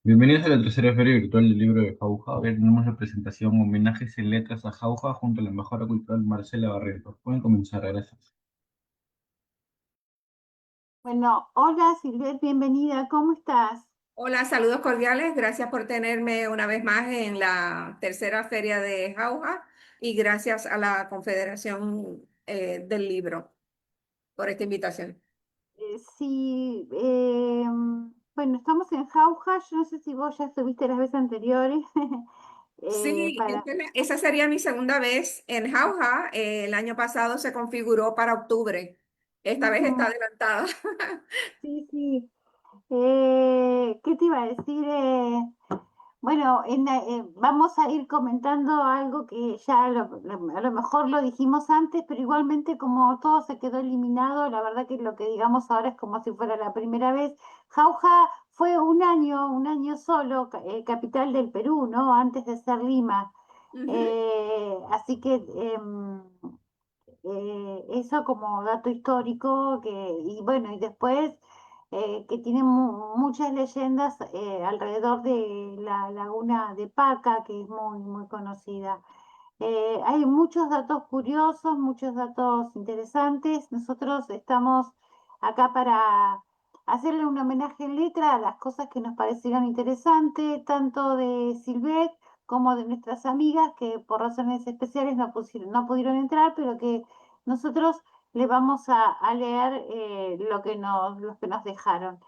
Bienvenidos a la tercera feria virtual del libro de Jauja. Hoy tenemos la presentación Homenajes en Letras a Jauja junto a la embajadora cultural Marcela Barreto. Pueden comenzar, gracias. Bueno, hola Silvet, bienvenida, ¿cómo estás? Hola, saludos cordiales. Gracias por tenerme una vez más en la tercera feria de Jauja y gracias a la Confederación del Libro por esta invitación. Sí, bueno, estamos en Jauja, yo no sé si vos ya estuviste las veces anteriores, Sí, para... esa sería mi segunda vez en Jauja. El año pasado se configuró para octubre. Esta vez está Ujú, adelantada. sí, sí, ¿qué te iba a decir? Bueno, vamos a ir comentando algo que ya a lo mejor lo dijimos antes, pero igualmente como todo se quedó eliminado, la verdad que lo que digamos ahora es como si fuera la primera vez. Jauja fue un año solo, capital del Perú, ¿no? Antes de ser Lima. Ujú. Así que eso como dato histórico, y bueno, y después que tiene muchas leyendas alrededor de la laguna de Paca, que es muy, muy conocida. Hay muchos datos curiosos, muchos datos interesantes. Nosotros estamos acá para hacerle un homenaje en letra a las cosas que nos parecieron interesantes, tanto de Silvet como de nuestras amigas que por razones especiales no pudieron entrar, pero que nosotros le vamos a leer lo que nos dejaron.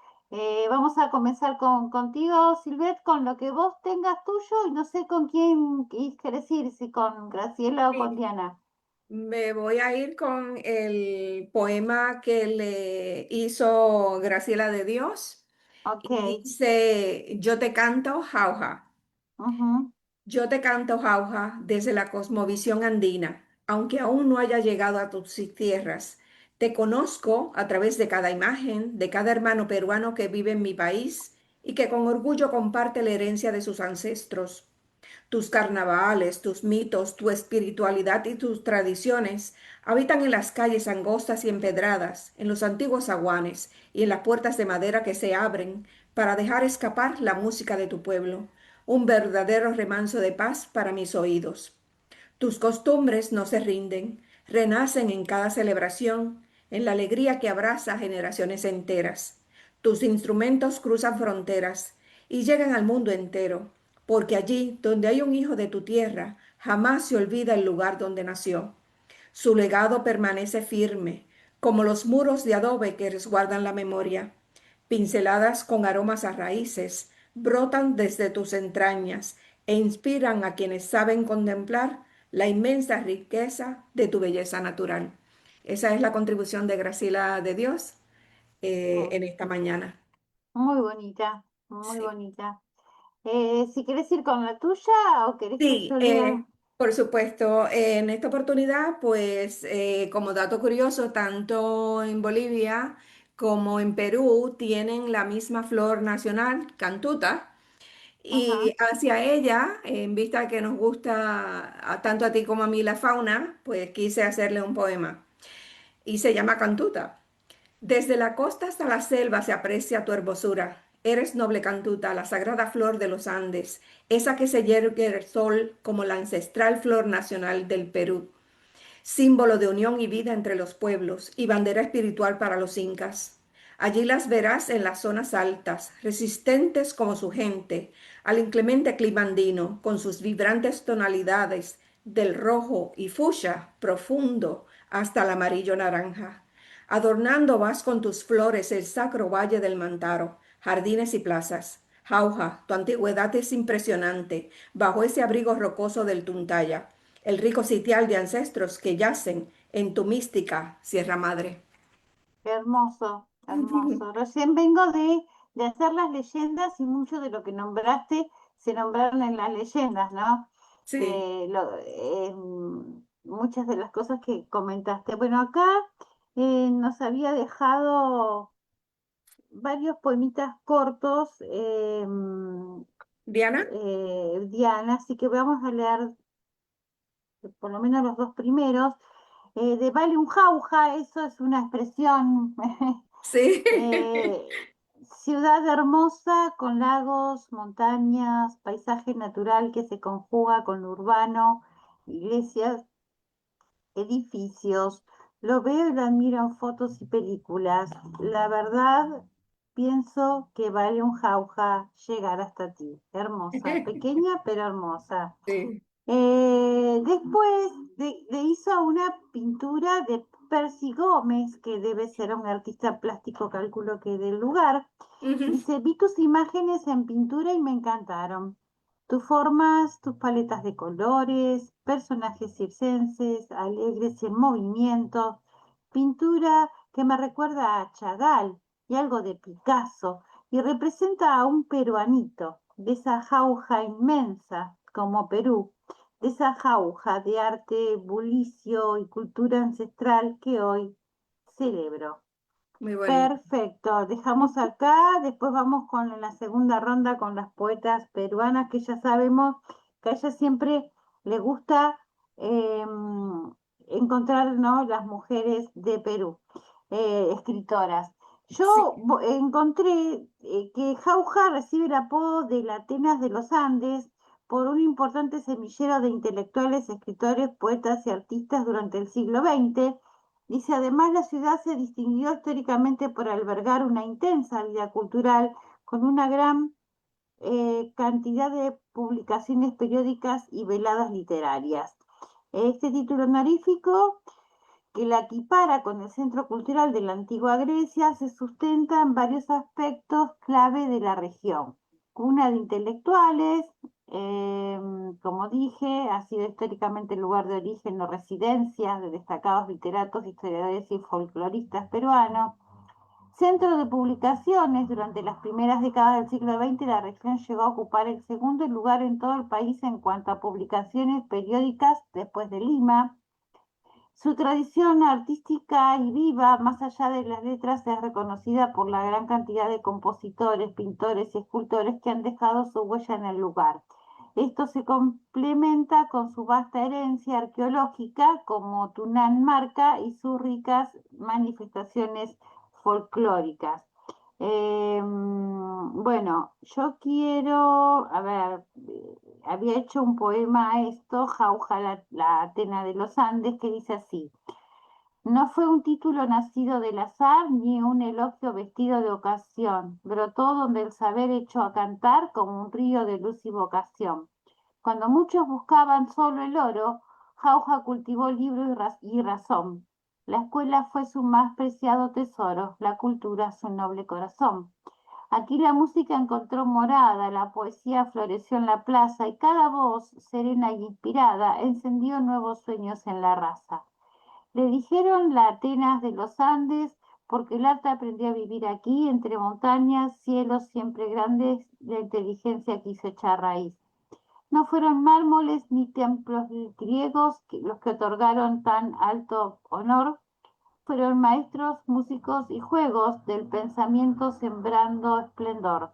Vamos a comenzar contigo, Silvet, con lo que vos tengas tuyo y no sé con quién querés ir, si con Graciela o con Sí, Diana. me voy a ir con el poema que le hizo Graciela de Dios. Ok. Y dice, yo te canto, jauja. Ujú, Yo te canto, jauja, desde la cosmovisión andina, aunque aún no haya llegado a tus tierras. Te conozco a través de cada imagen, de cada hermano peruano que vive en mi país y que con orgullo comparte la herencia de sus ancestros. Tus carnavales, tus mitos, tu espiritualidad y tus tradiciones habitan en las calles angostas y empedradas, en los antiguos aguanes y en las puertas de madera que se abren para dejar escapar la música de tu pueblo, un verdadero remanso de paz para mis oídos. Tus costumbres no se rinden, renacen en cada celebración, en la alegría que abraza generaciones enteras. Tus instrumentos cruzan fronteras y llegan al mundo entero, porque allí donde hay un hijo de tu tierra, jamás se olvida el lugar donde nació. Su legado permanece firme, como los muros de adobe que resguardan la memoria. Pinceladas con aromas a raíces, brotan desde tus entrañas e inspiran a quienes saben contemplar la inmensa riqueza de tu belleza natural. Esa es la contribución de Graciela de Dios mm, en esta mañana. muy bonita, muy Sí. bonita. Si querés ir con la tuya o querés que Sí, yo lea. por supuesto. En esta oportunidad, pues como dato curioso, tanto en Bolivia como en Perú tienen la misma flor nacional, cantuta, Ajá. y hacia ella, en vista que nos gusta tanto a ti como a mí la fauna, pues quise hacerle un poema y se llama Cantuta. Desde la costa hasta la selva se aprecia tu hermosura. Eres noble cantuta, la sagrada flor de los Andes, esa que se yergue el sol como la ancestral flor nacional del Perú, símbolo de unión y vida entre los pueblos y bandera espiritual para los incas. Allí las verás en las zonas altas, resistentes como su gente, al inclemente clima andino, con sus vibrantes tonalidades del rojo y fucsia profundo hasta el amarillo naranja. Adornando vas con tus flores el sacro valle del Mantaro, jardines y plazas. Jauja, tu antigüedad es impresionante, bajo ese abrigo rocoso del Tuntaya, el rico sitial de ancestros que yacen en tu mística Sierra Madre. Hermoso, hermoso. Recién vengo de hacer las leyendas y mucho de lo que nombraste se nombraron en las leyendas, ¿no? Sí, Muchas de las cosas que comentaste. Bueno, acá nos había dejado varios poemitas cortos, Diana. Diana, así que vamos a leer por lo menos los dos primeros. De vale un jauja, eso es una expresión Sí. Eh, ciudad hermosa con lagos, montañas, paisaje natural que se conjuga con lo urbano, iglesias, edificios. Lo veo y lo admiro en fotos y películas. La verdad, pienso que vale un jauja llegar hasta ti. Hermosa, pequeña pero hermosa. Sí. Después le hizo una pintura de Percy Gómez, que debe ser un artista plástico, calculo que del lugar. Ujú. Dice, vi tus imágenes en pintura y me encantaron. Tus formas, tus paletas de colores, personajes circenses, alegres y en movimiento, pintura que me recuerda a Chagall y algo de Picasso, y representa a un peruanito, de esa jauja inmensa como Perú, de esa jauja de arte bulicio y cultura ancestral que hoy celebro. Muy bonito. Perfecto, dejamos acá, después vamos con la segunda ronda con las poetas peruanas, que ya sabemos que a ella siempre le gusta encontrar, ¿no?, las mujeres de Perú, escritoras. Sí. Yo encontré que Jauja recibe el apodo de la Atenas de los Andes por un importante semillero de intelectuales, escritores, poetas y artistas durante el siglo XX. Dice, además, la ciudad se distinguió históricamente por albergar una intensa vida cultural con una gran cantidad de publicaciones periódicas y veladas literarias. Este título honorífico, que la equipara con el Centro Cultural de la Antigua Grecia, se sustenta en varios aspectos clave de la región. Cuna de intelectuales, eh, como dije, ha sido históricamente el lugar de origen o residencia de destacados literatos, historiadores y folcloristas peruanos. Centro de publicaciones, durante las primeras décadas del siglo XX, la región llegó a ocupar el segundo lugar en todo el país en cuanto a publicaciones periódicas después de Lima. Su tradición artística y viva, más allá de las letras, es reconocida por la gran cantidad de compositores, pintores y escultores que han dejado su huella en el lugar. Esto se complementa con su vasta herencia arqueológica, como Tunán Marca, y sus ricas manifestaciones folclóricas. Bueno, yo quiero, a ver, había hecho un poema a esto, Jauja, la Atena de los Andes, que dice así: no fue un título nacido del azar, ni un elogio vestido de ocasión, brotó donde el saber echó a cantar como un río de luz y vocación. Cuando muchos buscaban solo el oro, Jauja cultivó libro y razón. La escuela fue su más preciado tesoro, la cultura su noble corazón. Aquí la música encontró morada, la poesía floreció en la plaza y cada voz, serena y inspirada, encendió nuevos sueños en la raza. Le dijeron la Atenas de los Andes porque el arte aprendió a vivir aquí, entre montañas, cielos siempre grandes, la inteligencia quiso echar raíz. No fueron mármoles ni templos griegos los que otorgaron tan alto honor, fueron maestros, músicos y juegos del pensamiento sembrando esplendor.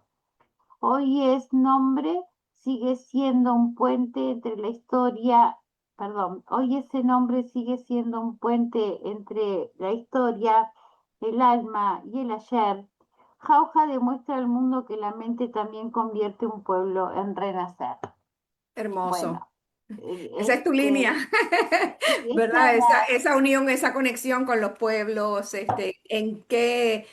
Hoy es nombre, sigue siendo un puente entre la historia, perdón, hoy ese nombre sigue siendo un puente entre la historia, el alma y el ayer. Jauja demuestra al mundo que la mente también convierte un pueblo en renacer. Hermoso. Bueno, Esa es tu línea, sí, esta ¿verdad? es la, Esa unión, esa conexión con los pueblos, en que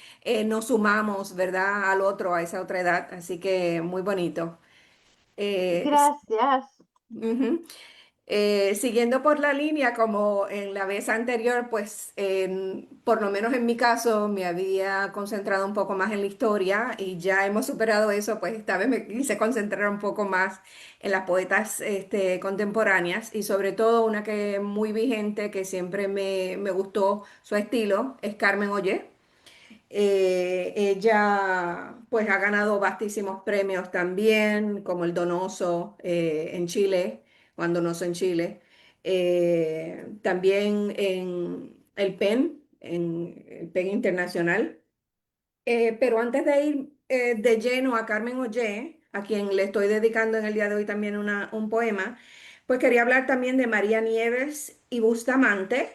nos sumamos, ¿verdad? Al otro, a esa otra edad. Así que muy bonito. Sí. gracias. Ujú. Siguiendo por la línea, como en la vez anterior, pues por lo menos en mi caso me había concentrado un poco más en la historia y ya hemos superado eso, pues esta vez me quise concentrar un poco más en las poetas contemporáneas y sobre todo una que es muy vigente, que siempre me gustó su estilo, es Carmen Ollé. Ella pues ha ganado vastísimos premios también, como el Donoso en Chile, Juan Donoso en Chile. También en el PEN Internacional. Pero antes de ir de lleno a Carmen Ollé, a quien le estoy dedicando en el día de hoy también un poema, Pues quería hablar también de María Nieves y Bustamante,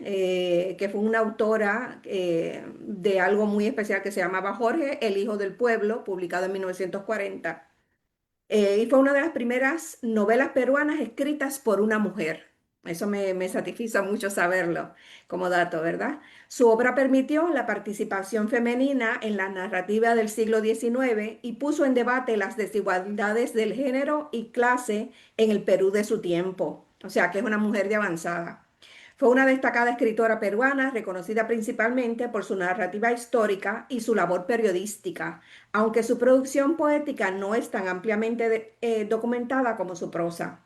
que fue una autora de algo muy especial que se llamaba Jorge, el Hijo del Pueblo, publicado en 1940. Y fue una de las primeras novelas peruanas escritas por una mujer. Eso me satisfizo mucho saberlo como dato, ¿verdad? Su obra permitió la participación femenina en la narrativa del siglo XIX y puso en debate las desigualdades del género y clase en el Perú de su tiempo. O sea, que es una mujer de avanzada. Fue una destacada escritora peruana, reconocida principalmente por su narrativa histórica y su labor periodística, aunque su producción poética no es tan ampliamente documentada como su prosa.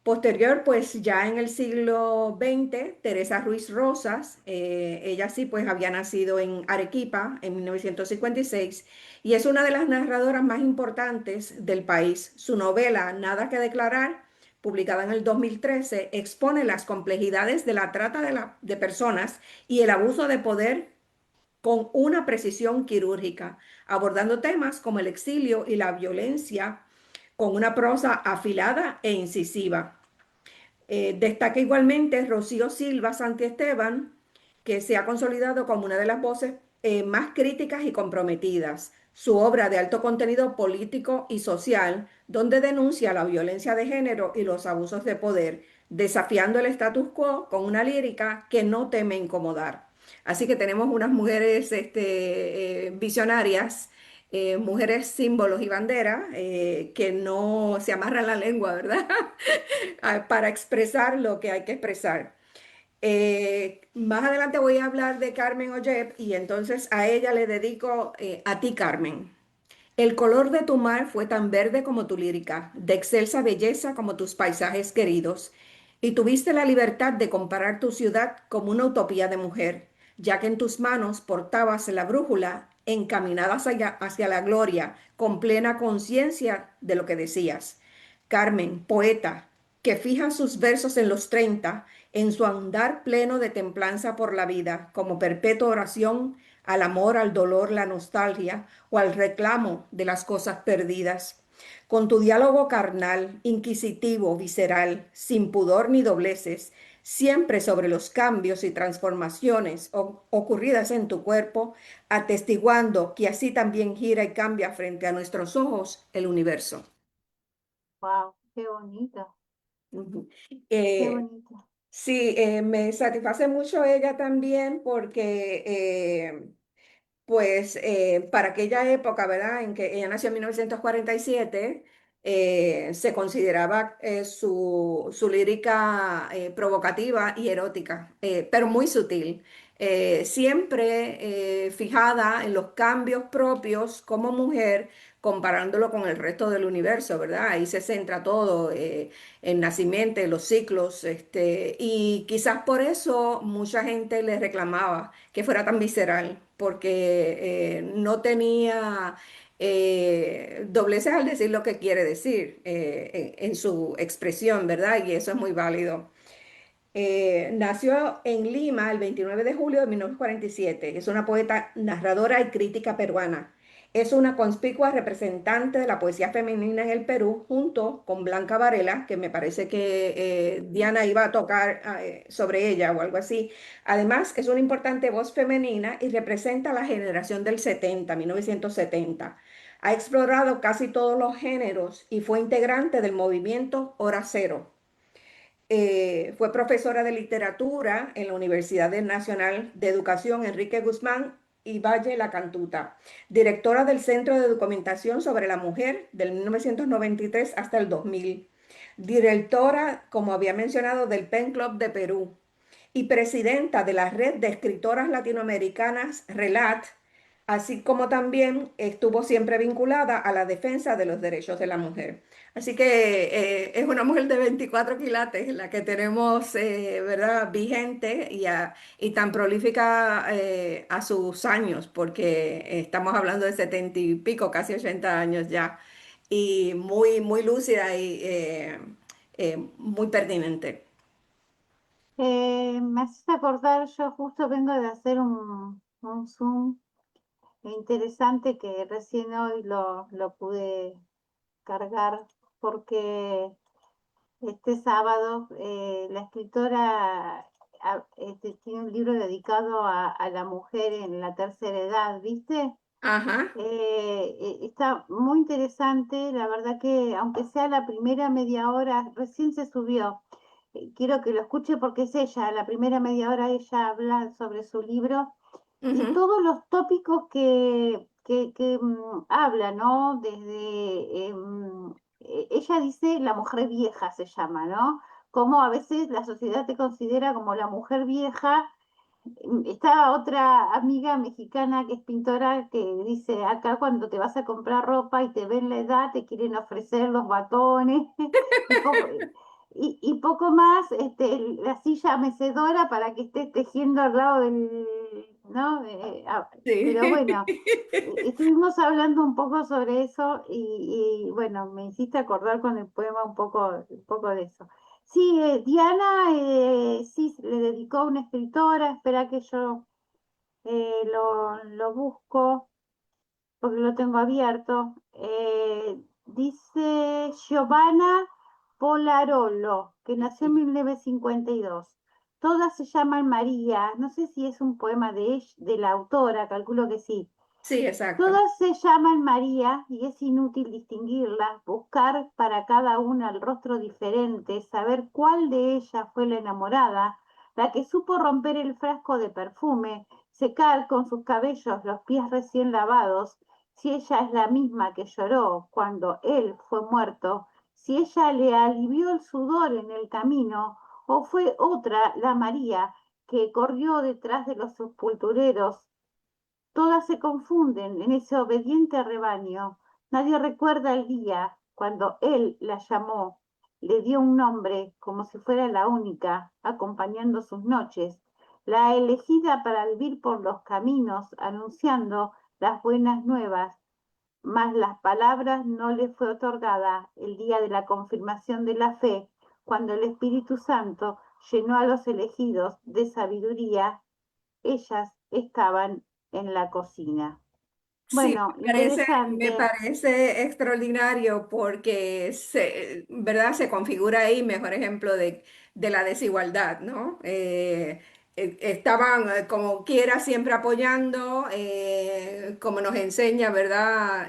Posterior, pues ya en el siglo XX, Teresa Ruiz Rosas, ella sí pues había nacido en Arequipa en 1956 y es una de las narradoras más importantes del país. Su novela Nada que declarar, publicada en el 2013, expone las complejidades de la trata de personas y el abuso de poder con una precisión quirúrgica, abordando temas como el exilio y la violencia con una prosa afilada e incisiva. Destaca igualmente Rocío Silva Santiesteban, que se ha consolidado como una de las voces más críticas y comprometidas. Su obra de alto contenido político y social, donde denuncia la violencia de género y los abusos de poder, desafiando el status quo con una lírica que no teme incomodar. Así que tenemos unas mujeres visionarias, mujeres símbolos y banderas que no se amarran la lengua, ¿verdad? Para expresar lo que hay que expresar. Más adelante voy a hablar de Carmen Ollep y entonces a ella le dedico a ti, Carmen. El color de tu mar fue tan verde como tu lírica, de excelsa belleza como tus paisajes queridos, y tuviste la libertad de comparar tu ciudad como una utopía de mujer, ya que en tus manos portabas la brújula encaminada hacia la gloria, con plena conciencia de lo que decías. Carmen, poeta, que fija sus versos en los 30, en su andar pleno de templanza por la vida, como perpetua oración al amor, al dolor, la nostalgia o al reclamo de las cosas perdidas. Con tu diálogo carnal, inquisitivo, visceral, sin pudor ni dobleces, siempre sobre los cambios y transformaciones ocurridas en tu cuerpo, atestiguando que así también gira y cambia frente a nuestros ojos el universo. Wow, qué bonito, Ujú. qué Eh, bonito. sí, me satisface mucho ella también porque pues para aquella época, ¿verdad? En que ella nació en 1947, se consideraba su lírica provocativa y erótica, pero muy sutil. Siempre fijada en los cambios propios como mujer, comparándolo con el resto del universo, ¿verdad? Ahí se centra todo, el nacimiento, los ciclos, y quizás por eso mucha gente le reclamaba que fuera tan visceral, porque no tenía dobleces al decir lo que quiere decir en su expresión, ¿verdad? Y eso es muy válido. Nació en Lima el 29 de julio de 1947. Es una poeta, narradora y crítica peruana. Es una conspicua representante de la poesía femenina en el Perú, junto con Blanca Varela, que me parece que Diana iba a tocar sobre ella o algo así. Además, es una importante voz femenina y representa la generación del 70, 1970. Ha explorado casi todos los géneros y fue integrante del movimiento Hora Cero. Fue profesora de literatura en la Universidad Nacional de Educación Enrique Guzmán y Valle La Cantuta, directora del Centro de Documentación sobre la Mujer del 1993 hasta el 2000, directora, como había mencionado, del Pen Club de Perú y presidenta de la Red de Escritoras Latinoamericanas RELAT, así como también estuvo siempre vinculada a la defensa de los derechos de la mujer. Así que es una mujer de 24 quilates la que tenemos, ¿verdad?, vigente y tan prolífica a sus años, porque estamos hablando de 70 y pico, casi 80 años ya, y muy, muy lúcida y muy pertinente. Me haces acordar, yo justo vengo de hacer un Zoom interesante que recién hoy lo pude cargar porque este sábado. La escritora tiene un libro dedicado a la mujer en la tercera edad, ¿viste? Ajá. Está muy interesante, la verdad que aunque sea la primera media hora, recién se subió. Quiero que lo escuche porque es ella, la primera media hora ella habla sobre su libro y Ujú. todos los tópicos que habla, ¿no? Desde, ella dice la mujer vieja se llama, ¿no? Como a veces la sociedad te considera como la mujer vieja. Está otra amiga mexicana que es pintora que dice, acá cuando te vas a comprar ropa y te ven la edad, te quieren ofrecer los batones y poco, y poco más, la silla mecedora para que estés tejiendo al lado del, ¿no? Sí. Pero bueno, estuvimos hablando un poco sobre eso y bueno, me hiciste acordar con el poema un poco de eso. Sí, Diana, sí, le dedicó a una escritora, espera que yo lo busco porque lo tengo abierto. Dice Giovanna Polarolo, que nació en 1952. Todas se llaman María, no sé si es un poema de ella, de la autora, calculo que sí. Sí, exacto. Todas se llaman María y es inútil distinguirlas, buscar para cada una el rostro diferente, saber cuál de ellas fue la enamorada, la que supo romper el frasco de perfume, secar con sus cabellos los pies recién lavados, si ella es la misma que lloró cuando él fue muerto, si ella le alivió el sudor en el camino, o fue otra, la María, que corrió detrás de los sepultureros. Todas se confunden en ese obediente rebaño. Nadie recuerda el día cuando él la llamó, le dio un nombre como si fuera la única, acompañando sus noches, la elegida para vivir por los caminos, anunciando las buenas nuevas, mas las palabras no le fue otorgada el día de la confirmación de la fe, cuando el Espíritu Santo llenó a los elegidos de sabiduría. Ellas estaban en la cocina. Sí, Bueno, me interesante, parece extraordinario porque ¿verdad? Se configura ahí mejor ejemplo de la desigualdad, ¿no? Estaban como quiera siempre apoyando, como nos enseña, ¿verdad?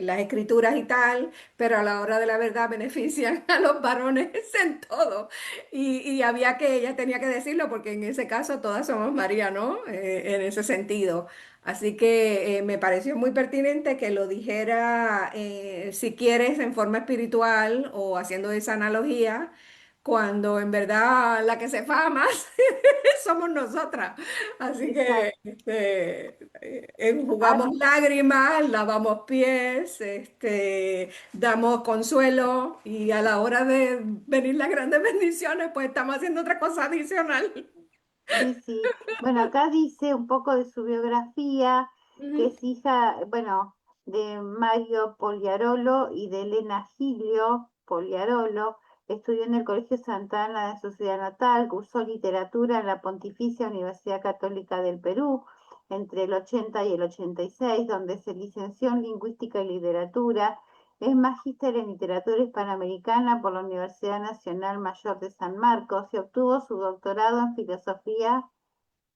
Las escrituras y tal, pero a la hora de la verdad benefician a los varones en todo. Y había que, ella tenía que decirlo porque en ese caso todas somos María, ¿no? En ese sentido. Así que me pareció muy pertinente que lo dijera, si quieres, en forma espiritual o haciendo esa analogía, cuando en verdad la que se fa más somos nosotras. Así que exacto. enjugamos Ah, lágrimas, lavamos pies, damos consuelo y a la hora de venir las grandes bendiciones, pues estamos haciendo otra cosa adicional. sí, sí. Bueno, acá dice un poco de su biografía, que Ujú, es hija, bueno, de Mario Poliarolo y de Elena Gilio Poliarolo. Estudió en el Colegio Santa Ana de su ciudad natal, cursó literatura en la Pontificia Universidad Católica del Perú entre el 80 y el 86, donde se licenció en Lingüística y Literatura. Es magíster en literatura hispanoamericana por la Universidad Nacional Mayor de San Marcos y obtuvo su doctorado en filosofía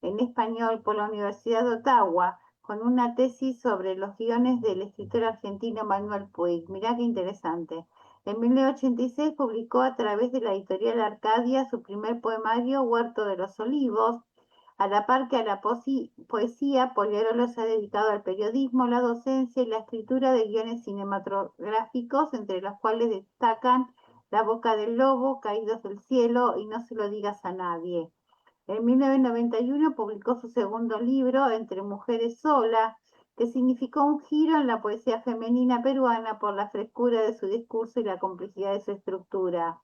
en español por la Universidad de Ottawa, con una tesis sobre los guiones del escritor argentino Manuel Puig. Mirá qué interesante. En 1986 publicó a través de la editorial Arcadia su primer poemario, Huerto de los Olivos. A la par que a la poesía, Poliarolo se ha dedicado al periodismo, la docencia y la escritura de guiones cinematográficos, entre los cuales destacan La boca del lobo, Caídos del cielo y No se lo digas a nadie. En 1991 publicó su segundo libro, Entre mujeres solas, que significó un giro en la poesía femenina peruana por la frescura de su discurso y la complejidad de su estructura.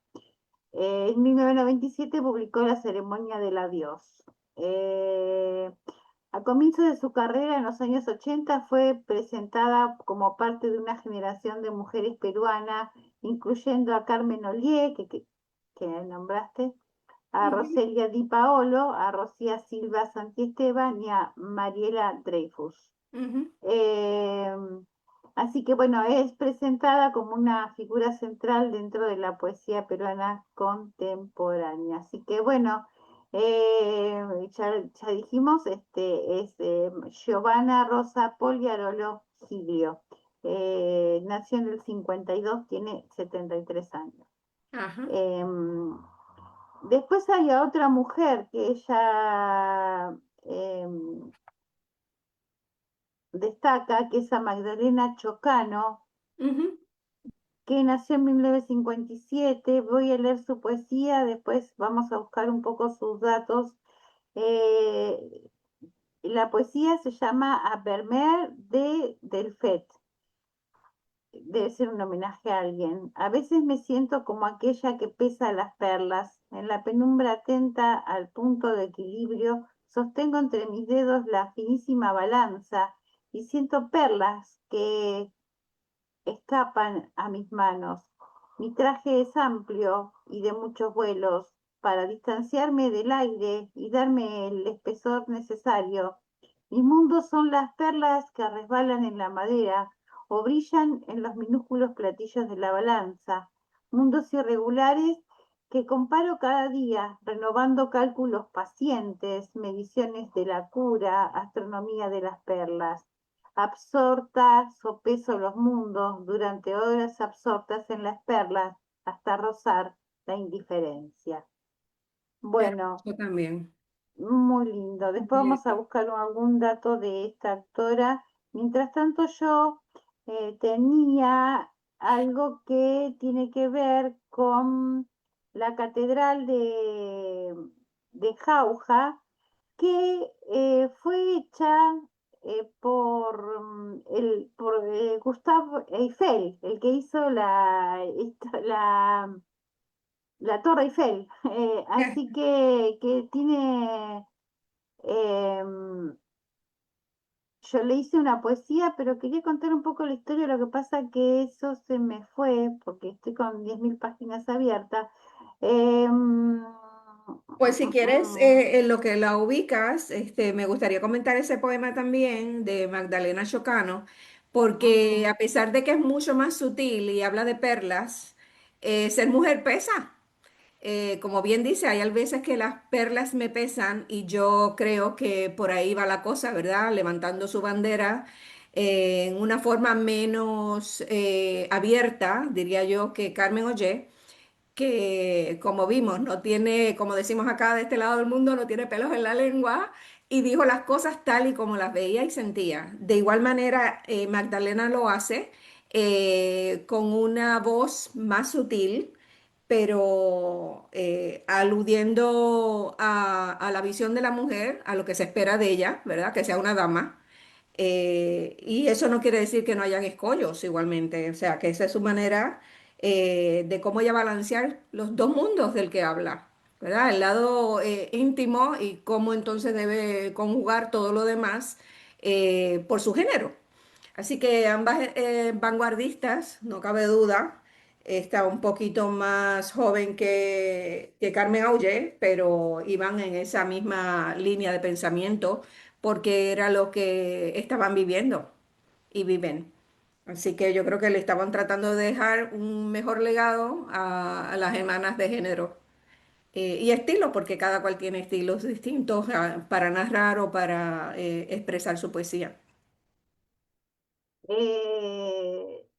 En 1997 publicó La ceremonia del adiós. Eh, a comienzos de su carrera, en los años 80, fue presentada como parte de una generación de mujeres peruanas, incluyendo a Carmen Olié, que nombraste, a ujú, Roselia Di Paolo, a Rocía Silva Santiesteban y a Mariela Dreyfus. ujú. Eh, Así que bueno, es presentada como una figura central dentro de la poesía peruana contemporánea. Así que bueno, ya dijimos, es Giovanna Rosa Poliarolo Giglio. Nació en el 52, tiene 73 años. Ajá. Em, Después hay otra mujer que ella destaca, que es a Magdalena Chocano, Ujú. que nació en 1957. Voy a leer su poesía, después vamos a buscar un poco sus datos. Eh, la poesía se llama A Vermeer de Delfet. Debe ser un homenaje a alguien. A veces me siento como aquella que pesa las perlas. En la penumbra atenta al punto de equilibrio, sostengo entre mis dedos la finísima balanza y siento perlas que escapan a mis manos. Mi traje es amplio y de muchos vuelos para distanciarme del aire y darme el espesor necesario. Mis mundos son las perlas que resbalan en la madera o brillan en los minúsculos platillos de la balanza. Mundos irregulares que comparo cada día, renovando cálculos pacientes, mediciones de la cura, astronomía de las perlas. Absorta, sopeso los mundos durante horas absortas en las perlas hasta rozar la indiferencia. Bueno, Hermoso también. muy lindo. Después vamos a Bello. buscar algún dato de esta actora. Mientras tanto, yo tenía algo que tiene que ver con la catedral de Jauja, que fue hecha por Gustave Eiffel, el que hizo la Torre Eiffel. Así que tiene, em, yo le hice una poesía, pero quería contar un poco la historia. Lo que pasa que eso se me fue porque estoy con 10.000 páginas abiertas. Pues si quieres, en lo que la ubicas, me gustaría comentar ese poema también de Magdalena Chocano, porque a pesar de que es mucho más sutil y habla de perlas, ser mujer pesa. Como bien dice, hay veces que las perlas me pesan y yo creo que por ahí va la cosa, ¿verdad? Levantando su bandera en una forma menos abierta, diría yo, que Carmen Ollé, que como vimos, no tiene, como decimos acá de este lado del mundo, no tiene pelos en la lengua y dijo las cosas tal y como las veía y sentía. De igual manera, Magdalena lo hace con una voz más sutil, pero aludiendo a la visión de la mujer, a lo que se espera de ella, ¿verdad? Que sea una dama. Y eso no quiere decir que no hayan escollos igualmente, o sea, que esa es su manera de cómo ella balancear los dos mundos del que habla, ¿verdad? El lado íntimo y cómo entonces debe conjugar todo lo demás por su género. Así que ambas vanguardistas, no cabe duda, está un poquito más joven que Carmen Auger, pero iban en esa misma línea de pensamiento porque era lo que estaban viviendo y viven. Así que yo creo que le estaban tratando de dejar un mejor legado a las hermanas de género. Y estilo, porque cada cual tiene estilos distintos para narrar o para expresar su poesía.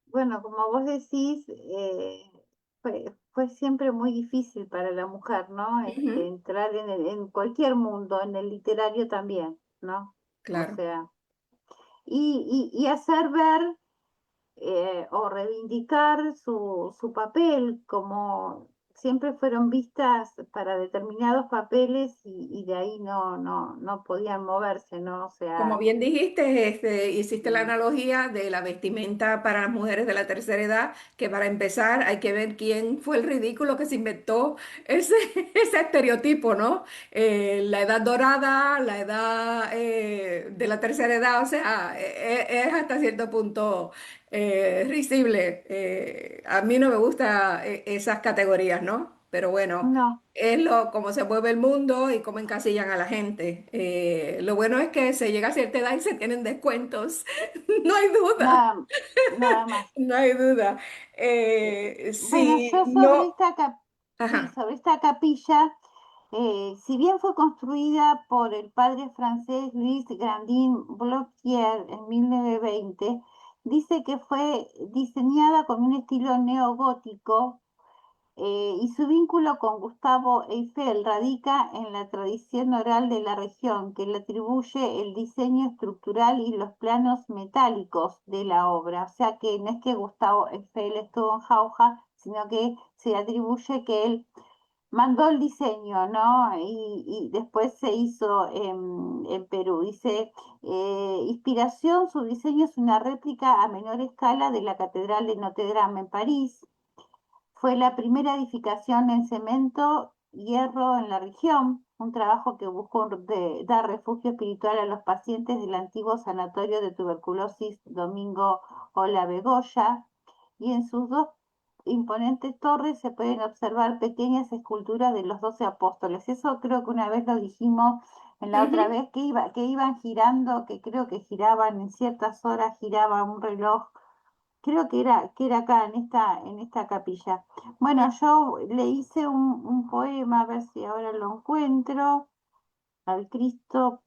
Bueno, como vos decís, fue siempre muy difícil para la mujer, ¿no? Ujú. Entrar en cualquier mundo, en el literario también, ¿no? O Claro. sea, y hacer ver o reivindicar su papel, como siempre fueron vistas para determinados papeles y de ahí no podían moverse, ¿no? O Como sea, bien dijiste, hiciste la mm, analogía de la vestimenta para las mujeres de la tercera edad, que para empezar hay que ver quién fue el ridículo que se inventó ese, ese estereotipo, ¿no? La edad dorada, la edad de la tercera edad, o sea, es hasta cierto punto risible. A mí no me gustan esas categorías, ¿no? pero bueno, No, es como se mueve el mundo y cómo encasillan a la gente. Lo bueno es que se llega a cierta edad y se tienen descuentos, no hay duda, nada, nada más. no hay duda. Bueno, Sí, yo sobre no, esta, sí, ajá. sobre esta capilla, si bien fue construida por el padre francés Louis Grandin Bloquier en 1920, dice que fue diseñada con un estilo neogótico, y su vínculo con Gustavo Eiffel radica en la tradición oral de la región, que le atribuye el diseño estructural y los planos metálicos de la obra. O sea que no es que Gustavo Eiffel estuvo en Jauja, sino que se atribuye que él mandó el diseño, ¿no? Y después se hizo en Perú. Dice, inspiración, su diseño es una réplica a menor escala de la Catedral de Notre Dame en París. Fue la primera edificación en cemento hierro en la región, un trabajo que buscó dar refugio espiritual a los pacientes del antiguo sanatorio de tuberculosis Domingo Olavegoya, y en sus dos imponentes torres se pueden observar pequeñas esculturas de los 12 apóstoles. Eso creo que una vez lo dijimos en la otra Ujú. vez, que iban girando, que creo que giraban en ciertas horas, giraba un reloj. Creo que era acá en esta capilla. Bueno, yo le hice un poema, a ver si ahora lo encuentro, al Cristo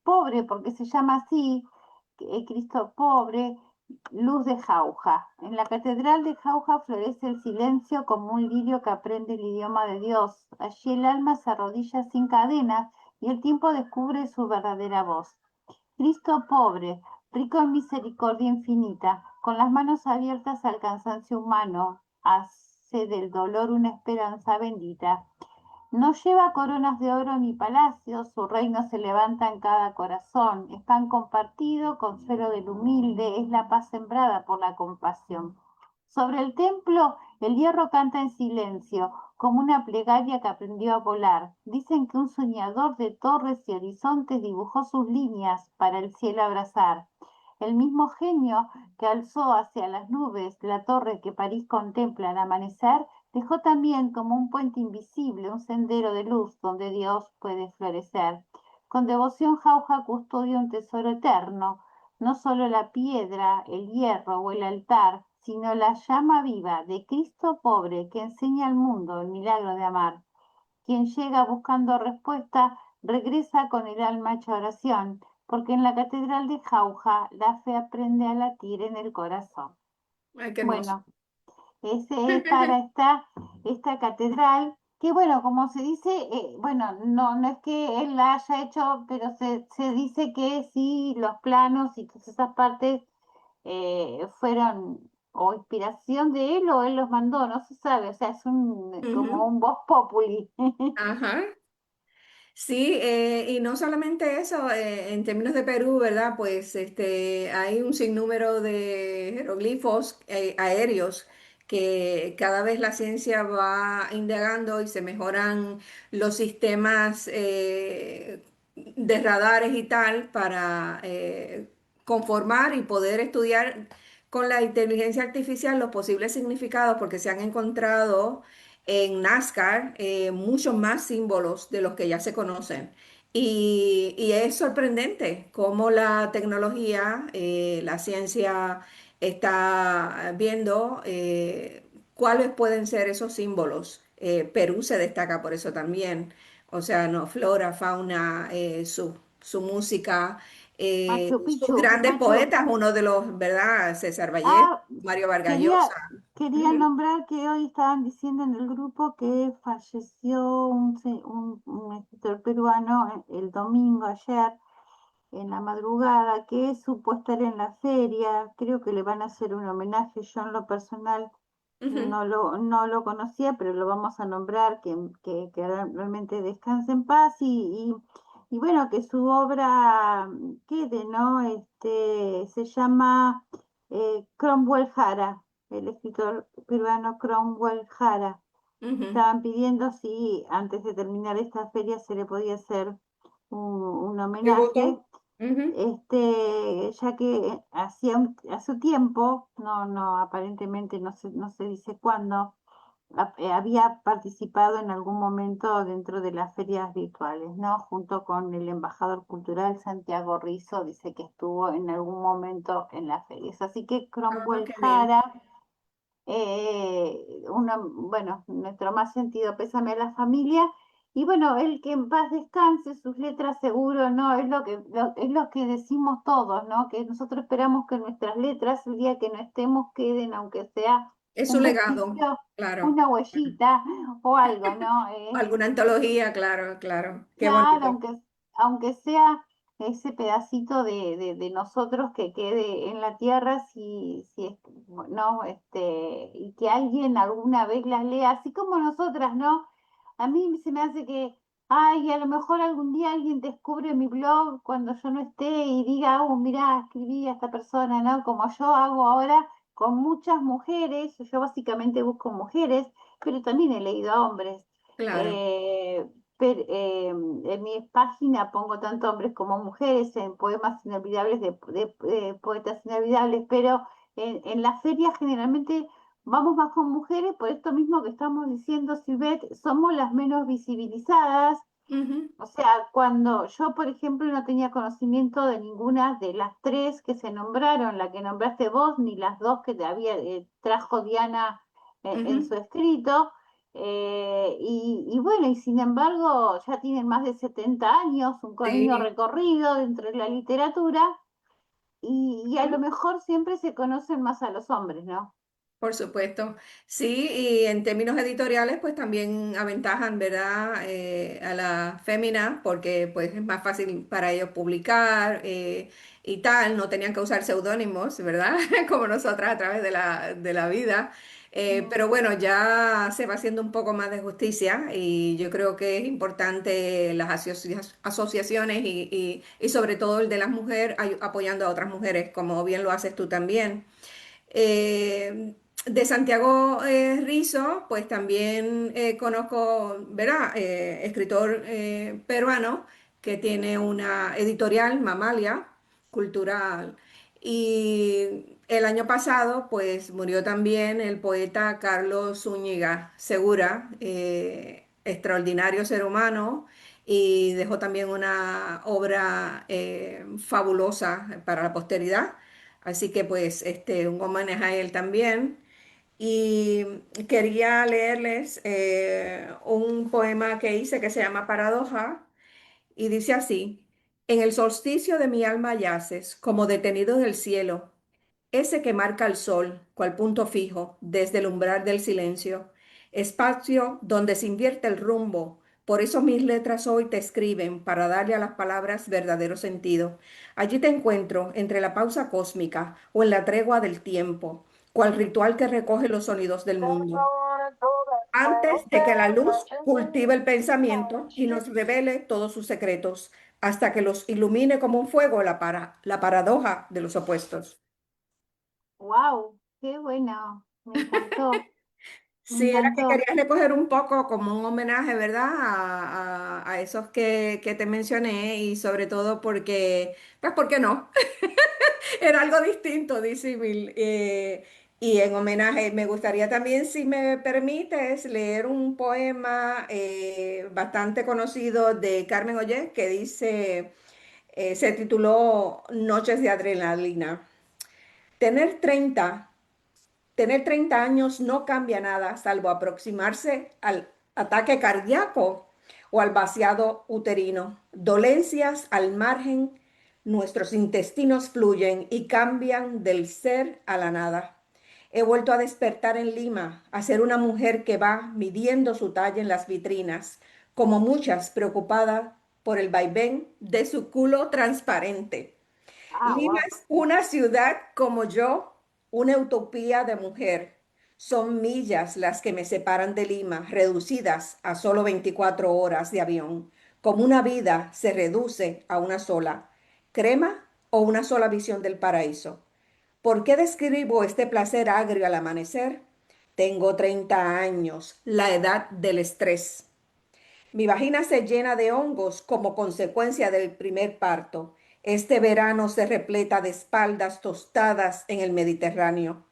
pobre, porque se llama así, Cristo pobre, luz de Jauja. En la catedral de Jauja florece el silencio como un lirio que aprende el idioma de Dios. Allí el alma se arrodilla sin cadenas y el tiempo descubre su verdadera voz. Cristo pobre, rico en misericordia infinita, con las manos abiertas al cansancio humano, hace del dolor una esperanza bendita. No lleva coronas de oro ni palacios, su reino se levanta en cada corazón, es pan compartido, consuelo del humilde, es la paz sembrada por la compasión. Sobre el templo, el hierro canta en silencio, como una plegaria que aprendió a volar. Dicen que un soñador de torres y horizontes dibujó sus líneas para el cielo abrazar. El mismo genio que alzó hacia las nubes la torre que París contempla al amanecer, dejó también como un puente invisible un sendero de luz donde Dios puede florecer. Con devoción Jauja custodia un tesoro eterno, no solo la piedra, el hierro o el altar, sino la llama viva de Cristo pobre que enseña al mundo el milagro de amar. Quien llega buscando respuesta regresa con el alma hecha oración, porque en la catedral de Jauja la fe aprende a latir en el corazón. Ay, qué hermoso. Bueno, ese es para esta catedral, que bueno, como se dice, bueno, no es que él la haya hecho, pero se dice que sí, los planos y todas esas partes fueron o inspiración de él o él los mandó, no se sabe, o sea, es como Ujú. un vox populi. Ajá. Sí, y no solamente eso, en términos de Perú, ¿verdad? Pues hay un sinnúmero de jeroglifos aéreos que cada vez la ciencia va indagando y se mejoran los sistemas de radares y tal para conformar y poder estudiar con la inteligencia artificial los posibles significados, porque se han encontrado en NASCAR muchos más símbolos de los que ya se conocen. Y es sorprendente cómo la tecnología, la ciencia está viendo cuáles pueden ser esos símbolos. Perú se destaca por eso también. O sea, no, flora, fauna, su música, Machu sus Picchu, grandes Machu. poetas, uno de los, ¿verdad? César Vallejo, Ah, Mario Vargas quería, Llosa. quería Ujú, nombrar que hoy estaban diciendo en el grupo que falleció un escritor peruano el domingo, ayer, en la madrugada, que supo estar en la feria. Creo que le van a hacer un homenaje. Yo en lo personal ujú, no lo conocía, pero lo vamos a nombrar, que realmente descanse en paz y bueno, que su obra quede, ¿no? Se llama Cromwell Jara, el escritor peruano Cromwell Jara. ujú. Estaban pidiendo si antes de terminar esta feria se le podía hacer un homenaje, Tributo. Ujú, ya que hace un tiempo, aparentemente no se dice cuándo, había participado en algún momento dentro de las ferias virtuales, ¿no? Junto con el embajador cultural Santiago Rizzo, dice que estuvo en algún momento en las ferias. Así que Ah, Cromwell qué bien. Jara, bueno, nuestro más sentido pésame a la familia. Y bueno, el que en paz descanse, sus letras seguro, ¿no? Es lo que decimos todos, ¿no? Que nosotros esperamos que nuestras letras, el día que no estemos, queden, aunque sea Es su un legado, vestigio, claro. una huellita o algo, ¿no? Alguna antología, claro, claro. Qué Claro, bonito. aunque sea ese pedacito de nosotros que quede en la tierra, no, y que alguien alguna vez las lea, así como nosotras, ¿no? A mí se me hace que, ay, a lo mejor algún día alguien descubre mi blog cuando yo no esté y diga, oh, mirá, escribí a esta persona, ¿no? Como yo hago ahora con muchas mujeres, yo básicamente busco mujeres, pero también he leído a hombres. Claro. Eh, en mi página pongo tanto hombres como mujeres en poemas inolvidables de poetas inolvidables, pero en la feria generalmente vamos más con mujeres, por esto mismo que estamos diciendo, Silvet, somos las menos visibilizadas. Ujú, O sea, cuando yo, por ejemplo, no tenía conocimiento de ninguna de las tres que se nombraron, la que nombraste vos, ni las dos que te había trajo Diana en ujú. su escrito, y bueno, y sin embargo ya tienen más de 70 años, un camino Sí. recorrido dentro de la literatura, y a lo mejor siempre se conocen más a los hombres, ¿no? Por supuesto, sí, y en términos editoriales, pues también aventajan, ¿verdad? A la fémina, porque pues es más fácil para ellos publicar y tal, no tenían que usar seudónimos, ¿verdad? Como nosotras a través de la vida. Pero Mm. bueno, ya se va haciendo un poco más de justicia y yo creo que es importante las asociaciones y sobre todo el de las mujeres apoyando a otras mujeres, como bien lo haces tú también. De Santiago Rizo, pues también conozco, ¿verdad? Escritor peruano que tiene una editorial, Mamalia, cultural. Y el año pasado, pues murió también el poeta Carlos Zúñiga Segura, extraordinario ser humano, y dejó también una obra fabulosa para la posteridad. Así que pues un homenaje a él también. Y quería leerles un poema que hice que se llama Paradoja y dice así: en el solsticio de mi alma yaces, como detenido en el cielo, ese que marca el sol, cual punto fijo, desde el umbral del silencio, espacio donde se invierte el rumbo. Por eso mis letras hoy te escriben para darle a las palabras verdadero sentido. Allí te encuentro entre la pausa cósmica o en la tregua del tiempo, cual ritual que recoge los sonidos del mundo. Antes de que la luz cultive el pensamiento y nos revele todos sus secretos, hasta que los ilumine como un fuego la paradoja de los opuestos. ¡Wow! ¡Qué bueno! Me encantó, me Sí, era que encantó. quería recoger un poco como un homenaje, ¿verdad? A esos que te mencioné y sobre todo porque, pues, ¿por qué no? Era algo distinto, disímil. Y en homenaje, me gustaría también, si me permites, leer un poema bastante conocido de Carmen Ollé que dice, se tituló Noches de Adrenalina. Tener 30 Tener 30 años no cambia nada, salvo aproximarse al ataque cardíaco o al vaciado uterino. Dolencias al margen, nuestros intestinos fluyen y cambian del ser a la nada. He vuelto a despertar en Lima, a ser una mujer que va midiendo su talla en las vitrinas, como muchas preocupada por el vaivén de su culo transparente. Ah, Lima wow. es una ciudad como yo, una utopía de mujer. Son millas las que me separan de Lima, reducidas a solo 24 horas de avión. Como una vida se reduce a una sola. ¿Crema o una sola visión del paraíso? ¿Por qué describo este placer agrio al amanecer? Tengo 30 años, la edad del estrés. Mi vagina se llena de hongos como consecuencia del primer parto. Este verano se repleta de espaldas tostadas en el Mediterráneo.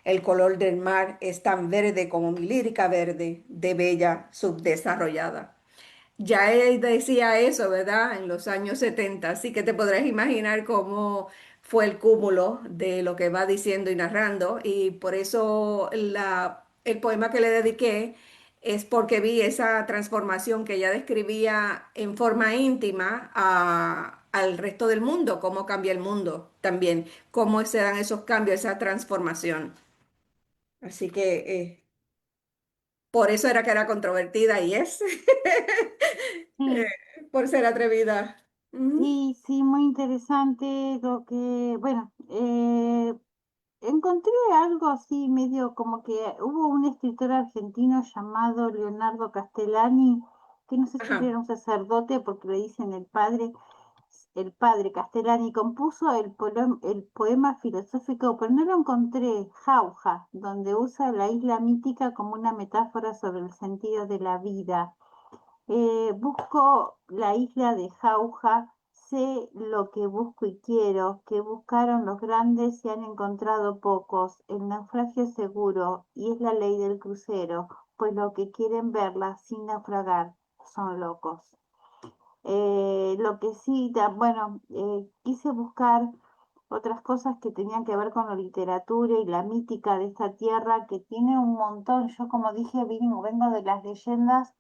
el color del mar es tan verde como mi lírica verde, de bella subdesarrollada. Ya él decía eso, ¿verdad? En los años 70, así que te podrás imaginar cómo fue el cúmulo de lo que va diciendo y narrando, y por eso el poema que le dediqué es porque vi esa transformación que ella describía en forma íntima al resto del mundo, cómo cambia el mundo también, cómo se dan esos cambios, esa transformación. Así que por eso era que era controvertida y es. Sí, Por ser atrevida. Ujú, sí, sí, muy interesante lo que, bueno, encontré algo así medio como que hubo un escritor argentino llamado Leonardo Castellani, que no sé si él ajá. era un sacerdote porque le dicen el padre Castellani, compuso el poema filosófico, pero no lo encontré, Jauja, donde usa la isla mítica como una metáfora sobre el sentido de la vida. Busco la isla de Jauja, sé lo que busco y quiero, que buscaron los grandes y han encontrado pocos, el naufragio seguro, y es la ley del crucero, pues lo que quieren verla sin naufragar son locos. Lo que sí, bueno, quise buscar otras cosas que tenían que ver con la literatura y la mítica de esta tierra, que tiene un montón. Yo, como dije, vengo de las leyendas.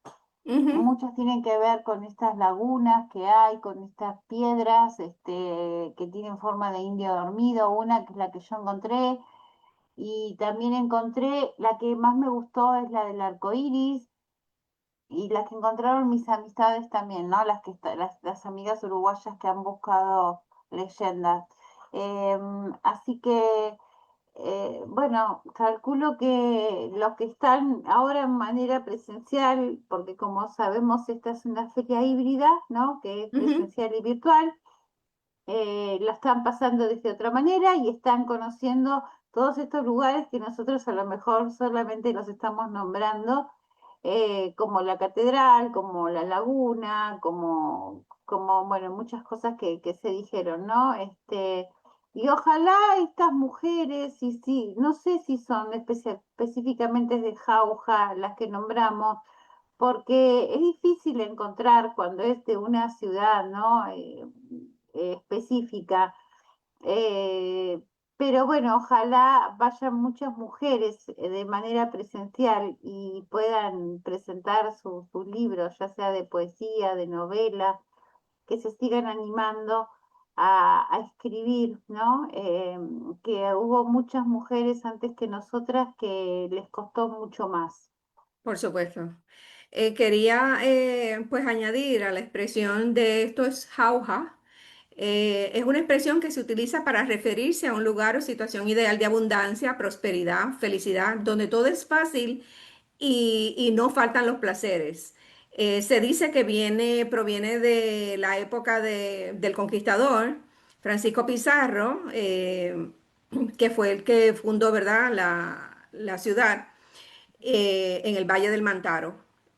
Ujú, Muchas tienen que ver con estas lagunas que hay, con estas piedras, que tienen forma de indio dormido, una que es la que yo encontré, y también encontré, la que más me gustó es la del arco iris, y las que encontraron mis amistades también, ¿no? Las amigas uruguayas que han buscado leyendas. Así que bueno, calculo que los que están ahora en manera presencial, porque como sabemos esta es una feria híbrida, ¿no? Que es ujú. presencial y virtual, la están pasando de otra manera y están conociendo todos estos lugares que nosotros a lo mejor solamente los estamos nombrando, como la catedral, como la laguna, bueno, muchas cosas que se dijeron, ¿no? Y ojalá estas mujeres, y sí, no sé si son específicamente de Jauja las que nombramos, porque es difícil encontrar cuando es de una ciudad, ¿no? Específica. Eh, pero bueno, ojalá vayan muchas mujeres de manera presencial y puedan presentar sus libros, ya sea de poesía, de novela, que se sigan animando a escribir, ¿no? Que hubo muchas mujeres antes que nosotras que les costó mucho más. Por supuesto. Quería pues añadir a la expresión de esto es jauja. Es una expresión que se utiliza para referirse a un lugar o situación ideal de abundancia, prosperidad, felicidad, donde todo es fácil y no faltan los placeres. Se dice que proviene de la época del conquistador Francisco Pizarro, que fue el que fundó, ¿verdad?, la ciudad en el Valle del Mantaro.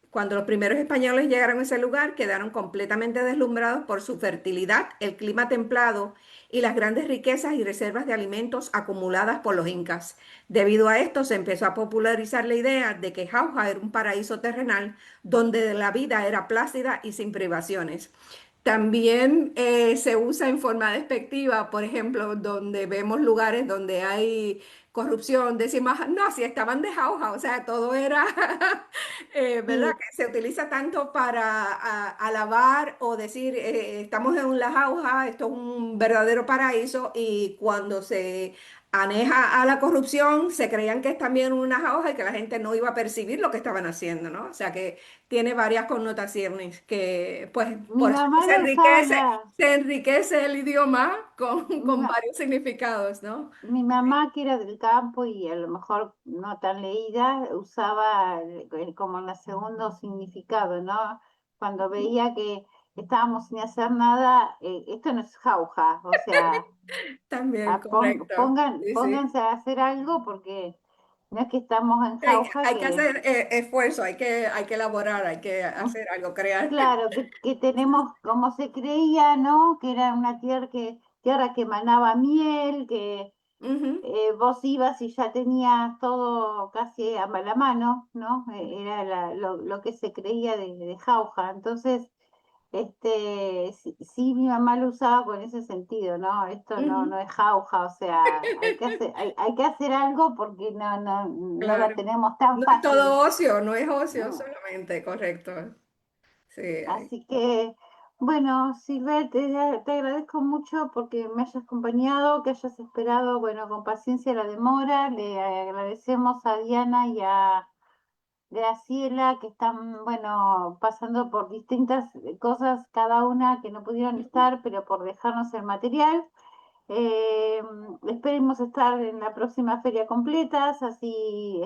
Cuando los primeros españoles llegaron a ese lugar, quedaron completamente deslumbrados por su fertilidad, el clima templado y las grandes riquezas y reservas de alimentos acumuladas por los incas. Debido a esto, se empezó a popularizar la idea de que Jauja era un paraíso terrenal donde la vida era plácida y sin privaciones. También se usa en forma despectiva, por ejemplo, donde vemos lugares donde hay corrupción, decimos, no, si estaban de jauja, o sea, todo era, ¿verdad? Sí, Que se utiliza tanto para alabar o decir, estamos en la jauja, esto es un verdadero paraíso, y cuando se aneja a la corrupción, se creían que es también una jauja y que la gente no iba a percibir lo que estaban haciendo, ¿no? O sea, que tiene varias connotaciones que, pues, mi por eso mamá se les enriquece, habla. se enriquece el idioma Mi, con ma- varios significados, ¿no? Mi mamá, que era del campo y a lo mejor no tan leída, usaba como en el segundo significado, ¿no? Cuando veía que estábamos sin hacer nada, esto no es jauja, o sea, También, correcto. Sí, sí. pónganse a hacer algo porque no es que estamos en jauja, Hay que hacer esfuerzo, hay que elaborar, hay que hacer algo, crear. claro, que tenemos, como se creía, ¿no? Que era una tierra que emanaba miel, Ujú. Vos ibas y ya tenías todo casi a la mano, ¿no? Era lo que se creía de jauja. Entonces, sí, sí, mi mamá lo usaba con ese sentido, ¿no? Esto no, Ujú. no es jauja, o sea, hay que hacer algo porque no la Claro. tenemos tan No es fácil. todo ocio, no es ocio Mm. solamente, correcto. Sí, Así que, bueno, Silver, te agradezco mucho porque me hayas acompañado, que hayas esperado, bueno, con paciencia la demora. Le agradecemos a Diana y a Graciela que están, bueno, pasando por distintas cosas, cada una que no pudieron estar, pero por dejarnos el material. Eh, Esperemos estar en la próxima feria completas, así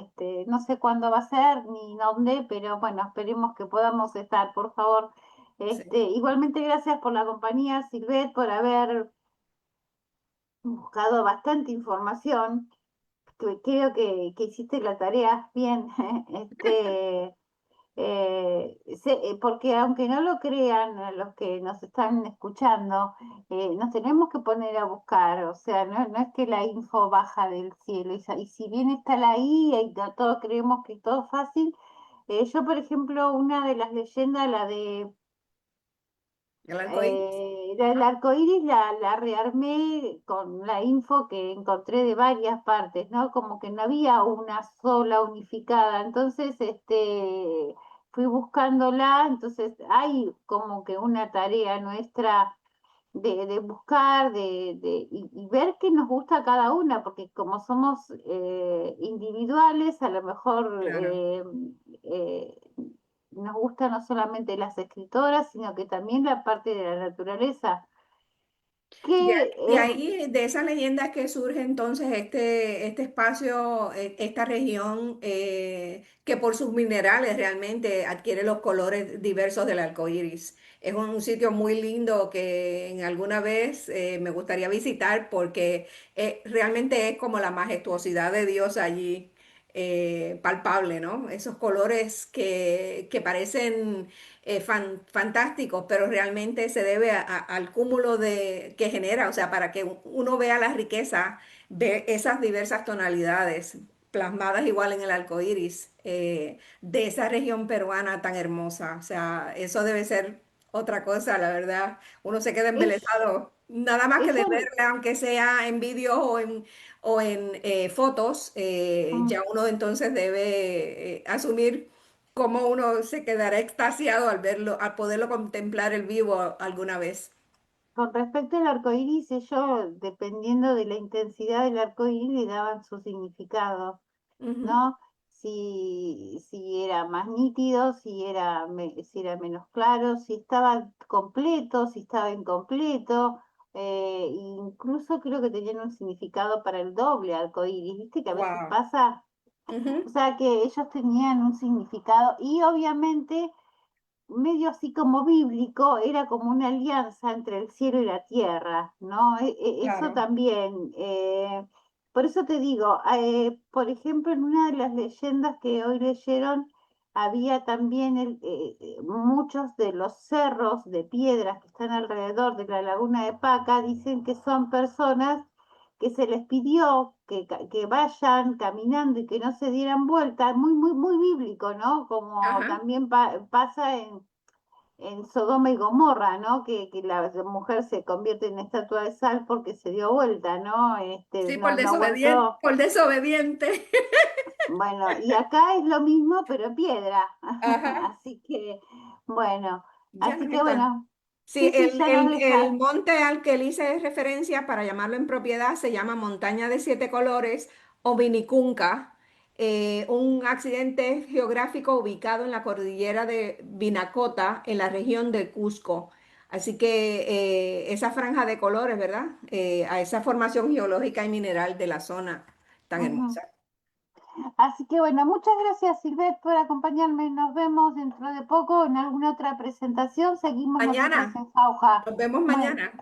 no sé cuándo va a ser ni dónde, pero bueno, esperemos que podamos estar, por favor. sí. Igualmente gracias por la compañía, Silvet, por haber buscado bastante información. Creo que hiciste la tarea bien. Porque aunque no lo crean los que nos están escuchando, nos tenemos que poner a buscar, o sea, no es que la info baja del cielo, y si bien está la I y todos creemos que todo es fácil, yo por ejemplo, una de las leyendas, El arcoíris. la del arco iris la rearmé con la info que encontré de varias partes, ¿no? Como que no había una sola unificada. Entonces, fui buscándola. Entonces, hay como que una tarea nuestra de buscar y ver qué nos gusta a cada una, porque como somos individuales, a lo mejor Claro. eh, nos gusta no solamente las escritoras, sino que también la parte de la naturaleza, que De ahí, de esas leyendas que surge entonces este espacio, esta región que por sus minerales realmente adquiere los colores diversos del arco iris. Es un sitio muy lindo que en alguna vez me gustaría visitar porque realmente es como la majestuosidad de Dios allí, palpable, ¿no? Esos colores que parecen fantásticos, pero realmente se debe al cúmulo que genera, o sea, para que uno vea la riqueza de esas diversas tonalidades plasmadas igual en el arco iris de esa región peruana tan hermosa. O sea, eso debe ser otra cosa, la verdad. Uno se queda ella, embelesado, nada más que de ella, verla, aunque sea en vídeos o en fotos, mm, ya uno entonces debe asumir cómo uno se quedará extasiado al verlo, al poderlo contemplar el vivo alguna vez. con respecto al arco iris, ellos, dependiendo de la intensidad del arco iris, le daban su significado. Ujú. ¿No? Si era más nítido, si era menos claro, si estaba completo, si estaba incompleto, incluso creo que tenían un significado para el doble arcoíris, viste que a veces Wow. pasa, o Ujú. sea que ellos tenían un significado y obviamente medio así como bíblico, era como una alianza entre el cielo y la tierra, ¿no? Eso Claro. también. Por eso te digo, por ejemplo, en una de las leyendas que hoy leyeron, había también muchos de los cerros de piedras que están alrededor de la laguna de Paca, dicen que son personas que se les pidió que vayan caminando y que no se dieran vueltas, muy, muy, muy bíblico, ¿no? Como Ajá. también pasa en Sodoma y Gomorra, ¿no? Que la mujer se convierte en estatua de sal porque se dio vuelta, ¿no? Sí, No aguantó. por desobediente. Bueno, y acá es lo mismo, pero en piedra. Ajá. Así que, bueno, Ya así nos que está. bueno, Sí, sí, sí, ya nos el deja. monte al que le hice referencia para llamarlo en propiedad se llama Montaña de Siete Colores o Vinicunca, un accidente geográfico ubicado en la cordillera de Vinacota, en la región de Cusco. Así que esa franja de colores, ¿verdad? A esa formación geológica y mineral de la zona tan Ujú. hermosa. Así que bueno, muchas gracias Silvet por acompañarme. Nos vemos dentro de poco en alguna otra presentación. Seguimos nosotros Mañana, en Jauja. nos vemos Bueno, mañana.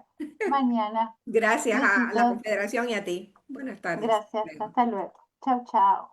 mañana. Gracias a la Besitos. Confederación y a ti. Buenas tardes. Gracias. Hasta luego. Chao, chao.